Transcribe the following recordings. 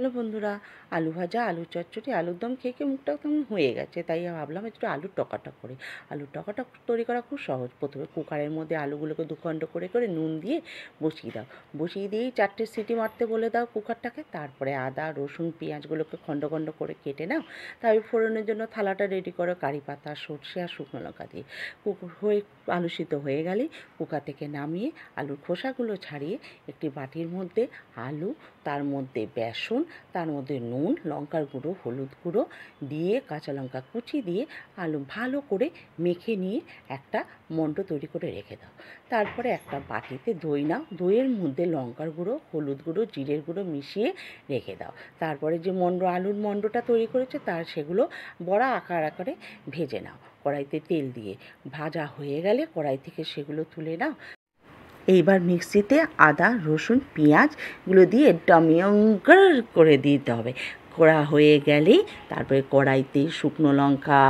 Hello বন্ধুরা, আলু ভাজা, আলু চচ্চড়ি, আলুর দম খেয়ে খেয়ে মুখটা একদম হয়ে গেছে, তাই ভাবলাম একটু আলুর টকাটক করি। আলুর টকাটক তৈরি করা খুব সহজ। প্রথমে কুকারের মধ্যে আলুগুলোকে দুখণ্ড করে করে নুন দিয়ে বসিয়ে দাও। বসিয়ে দিয়েই 4টে সিটি মারতে বলে দাও কুকারটাকে। তারপরে আদা, রসুন, পেঁয়াজগুলোকে খণ্ড খণ্ড করে কেটে নাও। তারপরে ফোড়নের জন্য থালাটা রেডি করো কারি পাতা, সর্ষে আর শুকনো লঙ্কা দিয়ে। আলু সিদ্ধ হয়ে গেলেই কুকার থেকে নামিয়ে আলুর খোসাগুলো ছাড়িয়ে একটি বাটির মধ্যে আলু, তার মধ্যে বেসন, তার মধ্যে নুন, লঙ্কার গুঁড়ো, হলুদ গুঁড়ো দিয়ে কাঁচা লঙ্কা কুচি দিয়ে আলু ভালো করে মেখে নিয়ে একটা মণ্ড তৈরি করে রেখে দাও। তারপরে একটা বাটিতে দই নাও, দইয়ের মধ্যে লঙ্কার গুঁড়ো, হলুদ গুঁড়ো, জিরের গুঁড়ো মিশিয়ে রেখে দাও। তারপরে যে আলুর মণ্ডটা তৈরি করেছে সেগুলো বড়া আকারে ভেজে নাও কড়াইতে তেল দিয়ে। ভাজা হয়ে গেলে কড়াই থেকে সেগুলো তুলে নাও। এইবার মিক্সিতে আদা, রসুন, পেঁয়াজগুলো দিয়ে ডমিয়ঙ্গার করে দিতে হবে। করা হয়ে গেলেই তারপরে কড়াইতে শুকনো লঙ্কা,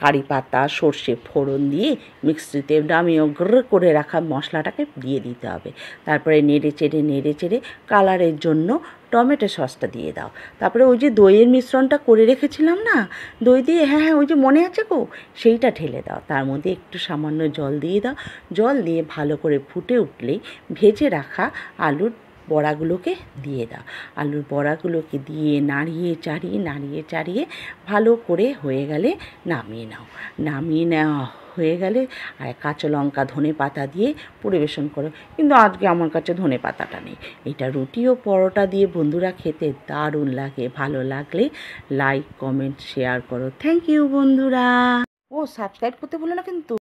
কারি পাতা, সর্ষে ফোড়ন দিয়ে মিক্সিতে ডমিয়ঙ্গার করে রাখা মশলাটাকে দিয়ে দিতে হবে। তারপরে নেড়ে চেড়ে কালারের জন্য টমেটো সসটা দিয়ে দাও। তারপরে ওই যে দইয়ের মিশ্রণটা করে রেখেছিলাম না, দই দিয়ে, হ্যাঁ ওই যে মনে আছে গো, সেইটা ঢেলে দাও। তার মধ্যে একটু সামান্য জল দিয়ে দাও। জল দিয়ে ভালো করে ফুটে উঠলেই ভেজে রাখা আলুর বড়াগুলোকে দিয়ে দাও। আলুর বড়াগুলোকে দিয়ে নাড়িয়ে চাড়িয়ে ভালো করে হয়ে গেলে নামিয়ে নাও। নামিয়ে নেওয়া হয়ে গেলে আর কাঁচা লঙ্কা, ধনে পাতা দিয়ে পরিবেশন করো। কিন্তু আজকে আমার কাছে ধনে পাতাটা নেই। এটা রুটি ও পরোটা দিয়ে বন্ধুরা খেতে দারুণ লাগে। ভালো লাগলে লাইক, কমেন্ট, শেয়ার করো। থ্যাংক ইউ বন্ধুরা। ও সাবস্ক্রাইব করতে ভুলো না কিন্তু।